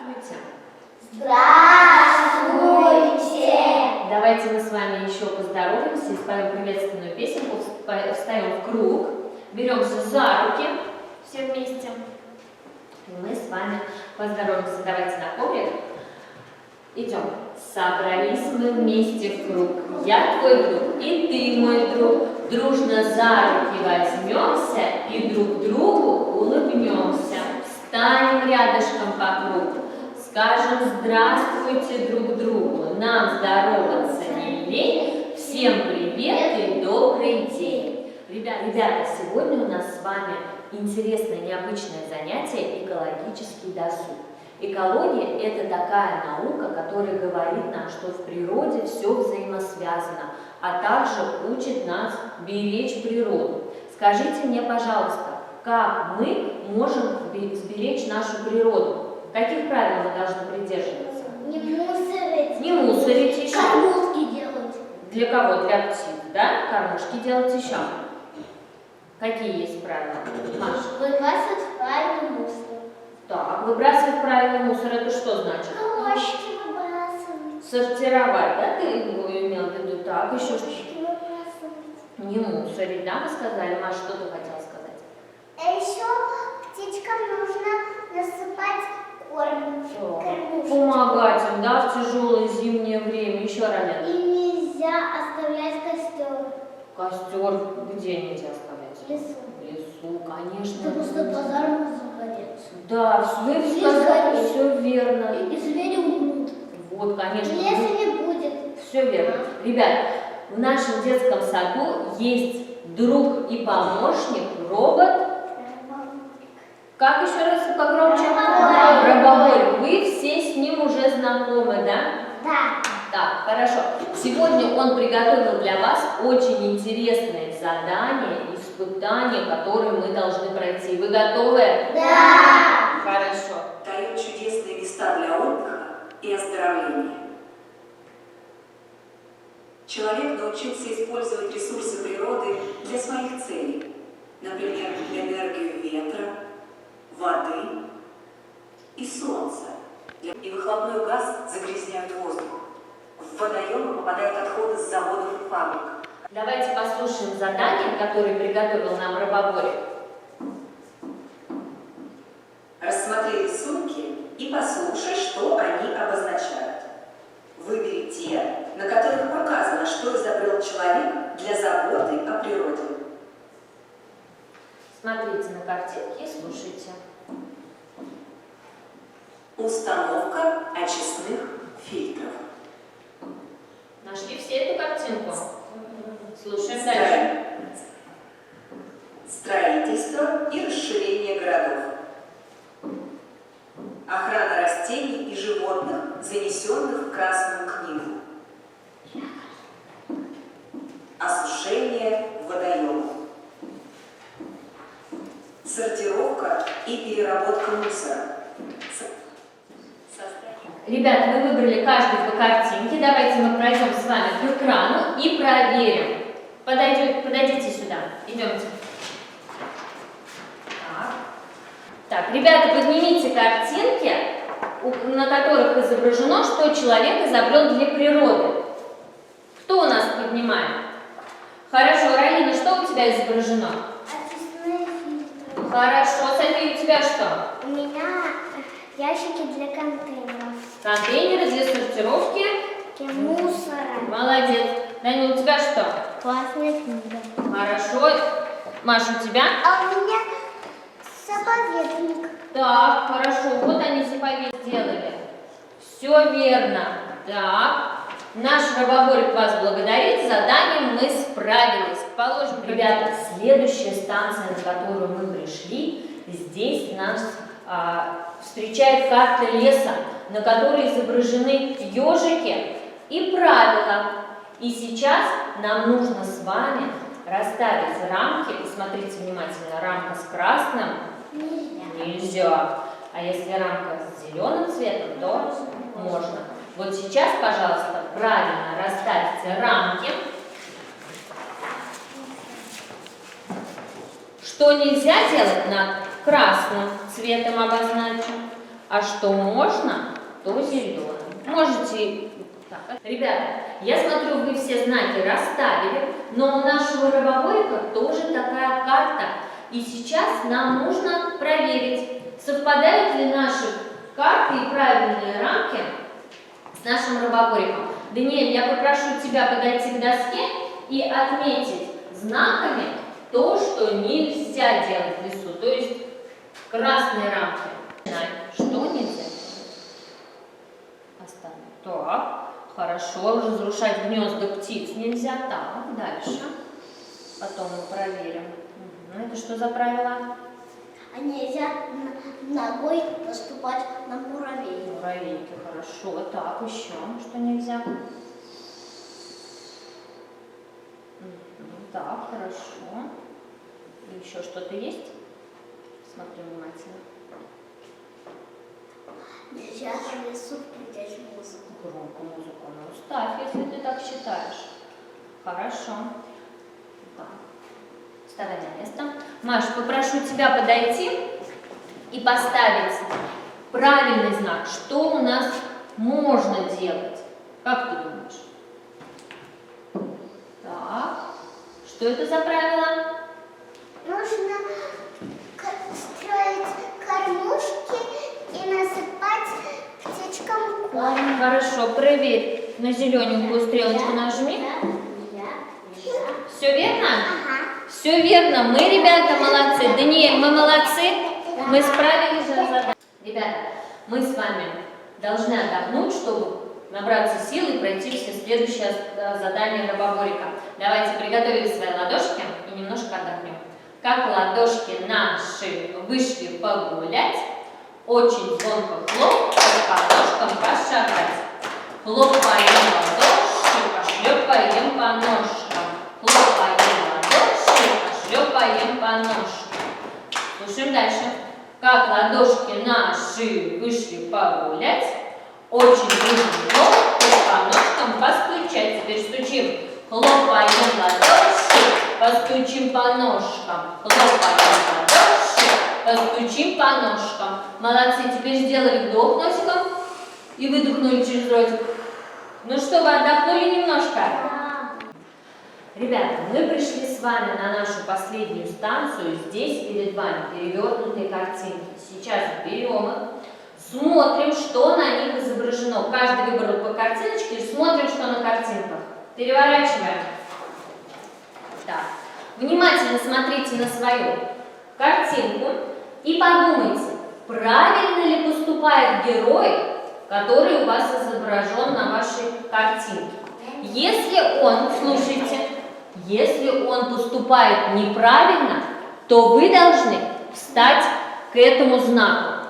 Здравствуйте. Здравствуйте. Давайте мы с вами еще поздороваемся и споем приветственную песенку. Встаем в круг, беремся за руки все вместе. И мы с вами поздороваемся. Давайте на коврик. Идем. Собрались мы вместе в круг. Я твой друг, и ты мой друг. Дружно за руки возьмемся и друг другу улыбнемся. Встанем рядышком по кругу, скажем здравствуйте друг другу. Нам здороваться не лень. Всем привет и добрый день. Ребята, сегодня у нас с вами интересное, необычное занятие — экологический досуг. Экология – это такая наука, которая говорит нам, что в природе все взаимосвязано, а также учит нас беречь природу. Скажите мне, пожалуйста, как мы можем сберечь нашу природу? Каких правил мы должны придерживаться? Не мусорить. Не мусорить еще. Кормушки делать. Для кого? Для птиц, да? Кормушки делать еще. Какие есть правила? Маша? Выбрасывать в правильный мусор. Так, выбрасывать правильный мусор — это что значит? Крошки выбрасывать. Сортировать, да, ты имел в виду? Так, еще что? Крошки выбрасывать. Не мусорить, да, мы сказали? Маша, что ты хотела сказать? А еще птичкам нужно насыпать корм. Кормушки. Помогать им, да, в тяжелое зимнее время. Еще ранее. И нельзя оставлять костер. Костер где нельзя оставлять? В лесу. В лесу, конечно. Потому что пожар может загореться. Да, вы сказали, все верно. И звери умрут. Вот, конечно. Леса не будет. Все верно. Ребят, в нашем детском саду есть друг и помощник, робот. Как еще раз погромче? Робобой. Вы все с ним уже знакомы, да? Да. Так, хорошо. Сегодня он приготовил для вас очень интересное задание, испытание, которое мы должны пройти. Вы готовы? Да. Хорошо. Дает чудесные места для отдыха и оздоровления. Человек научился использовать ресурсы природы для своих целей, например, энергию ветра, воды и солнца. И выхлопной газ загрязняют воздух. В водоемы попадают отходы с заводов и фабрик. Давайте послушаем задание, которое приготовил нам Робобой. Рассмотри рисунки и послушай, что они обозначают. Выбери те, на которых показано, что изобрел человек для заботы о природе. Смотрите на картинки и слушайте. Установка очистных фильтров. Нашли все эту картинку? Слушаем дальше. Строительство и расширение городов. Охрана растений и животных, занесенных в Красную книгу. Осушение водоемов. Сортировка и переработка мусора. Ребята, вы выбрали каждый по картинке. Давайте мы пройдем с вами к экрану и проверим. Подойдите сюда. Идемте. Так, ребята, поднимите картинки, на которых изображено, что человек изобрел для природы. Кто у нас поднимает? Хорошо, Ралина, что у тебя изображено? Очистные фильтры. Хорошо, София, у тебя что? У меня ящики для контейнеров. Контейнеры для сортировки. Для мусора. Молодец. Данил, у тебя что? Классная книга. Хорошо. Маша, у тебя? А у меня заповедник. Так, хорошо. Вот они заповедь сделали. Все верно. Так. Наш Робоборик вас благодарит. С заданием мы справились. Положим, ребята, следующая станция, на которую мы пришли, здесь нас встречает карта леса, на которой изображены ежики и правила. И сейчас нам нужно с вами расставить рамки. Посмотрите внимательно, рамка с красным нельзя. А если рамка с зеленым цветом, то можно. Вот сейчас, пожалуйста, правильно расставьте рамки. Что нельзя делать, над красным цветом обозначим. а что можно, то зеленым. Можете... Так. Ребята, я смотрю, вы все знаки расставили, но у нашего рыбоборика тоже такая карта. И сейчас нам нужно проверить, совпадают ли наши карты и правильные рамки с нашим рыбобориком. Даниэль, я попрошу тебя подойти к доске и отметить знаками то, что нельзя делать в лесу, то есть красные рамки. Что нельзя делать? Оставим. Так, хорошо, разрушать гнезда птиц нельзя. Так, дальше. Потом мы проверим. Это что за правило? А нельзя ногой наступать на муравей. Муравейки, хорошо. Так, еще что нельзя? Так, хорошо. И еще что-то есть? Смотри внимательно. Нельзя в лесу включать музыку. Громкую музыку. Ну, ставь, если ты так считаешь. Хорошо. Так. Вставай на место. Маш, попрошу тебя подойти и поставить правильный знак. Что у нас можно делать? Как ты думаешь? Так. Что это за правило? Нужно строить кормушки и насыпать птичкам корм. Хорошо, проверь. На зелененькую стрелочку нажми. Все верно? Ага. Все верно. Мы, ребята, молодцы. Даниэль, мы молодцы. Мы справились с заданием. Ребята, мы с вами должны отдохнуть, чтобы набраться сил и пройти все следующее задание рыбоборика. Давайте приготовили свои ладошки и немножко отдохнем. Как ладошки наши вышли погулять, очень звонко хлопать, по ножкам пошагать. Хлопаем ладошки, пошлепаем по ножкам. Хлопаем ладошки, пошлепаем по ножкам. Слушаем дальше. Как ладошки наши вышли погулять, очень нужно хлопать, по ножкам постучать. Теперь стучим. Хлопаем ладошки, постучим по ножкам. Хлопаем ладошки, постучим по ножкам. Молодцы. Теперь сделали вдох носиком и выдохнули через ротик. Ну что, вы отдохнули немножко? Ребята, мы пришли с вами на нашу последнюю станцию. Здесь перед вами перевернутые картинки. Сейчас берем их, смотрим, что на них изображено. Каждый выбрал по картиночке и смотрим, что на картинках. Переворачиваем. Так. Внимательно смотрите на свою картинку и подумайте, правильно ли поступает герой, который у вас изображен на вашей картинке. Если он, слушайте, если он поступает неправильно, то вы должны встать к этому знаку.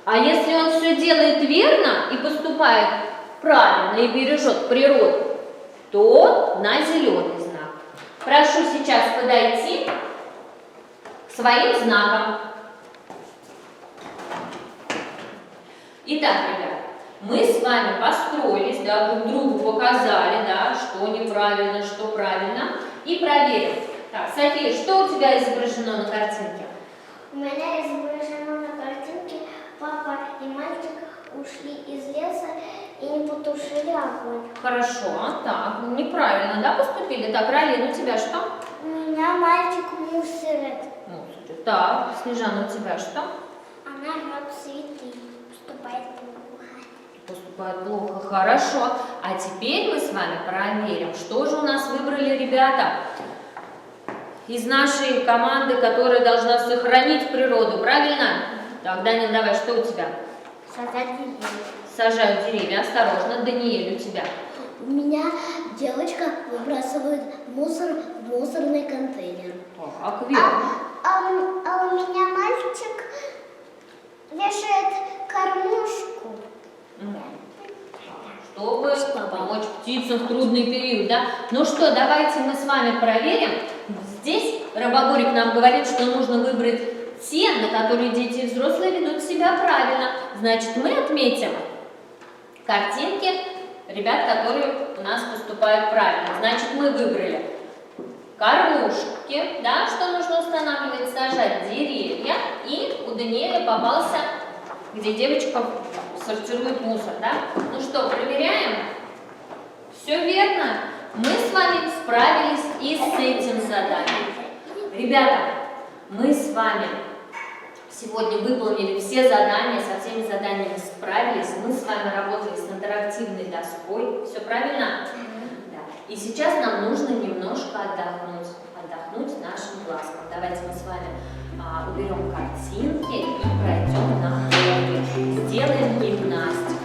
А если он все делает верно и поступает правильно и бережет природу, то на зеленый знак. Прошу сейчас подойти к своим знакам. Итак, ребята, мы с вами построились, да, друг другу показали, да, что неправильно, что правильно, и проверим. Так, София, что у тебя изображено на картинке? У меня изображено на картинке: папа и мальчик ушли из леса и не потушили огонь. Хорошо, так, неправильно, да, поступили? Так, Ралин, у тебя что? У меня мальчик мусорит. Мусорит. Так, Снежана, у тебя что? Она жрет цветы. Поступает плохо. Поступает плохо, хорошо. А теперь мы с вами проверим, что же у нас выбрали ребята из нашей команды, которая должна сохранить природу, правильно? Так, Данил, давай, что у тебя? Сажать деревья. Сажают деревья, осторожно. Даниэль, у тебя? У меня девочка выбрасывает мусор в мусорный контейнер. Так, верно. А у меня мальчик вешает кормушку. Чтобы помочь птицам в трудный период, да? Ну что, давайте мы с вами проверим. Здесь рыбоборик нам говорит, что нужно выбрать те, на которые дети и взрослые ведут себя правильно. Значит, мы отметим картинки ребят, которые у нас поступают правильно. Значит, мы выбрали кормушки, да, что нужно устанавливать, сажать деревья. И у Даниэля попался где девочка сортирует мусор, да? Ну что, проверяем? Все верно. Мы с вами справились и с этим заданием. Ребята, мы с вами сегодня выполнили все задания, со всеми заданиями справились. Мы с вами работали с интерактивной доской. Все правильно? Да. И сейчас нам нужно немножко отдохнуть нашим глазкам. Давайте мы с вами уберем картинки и пройдем на холле. Сделаем гимнастику.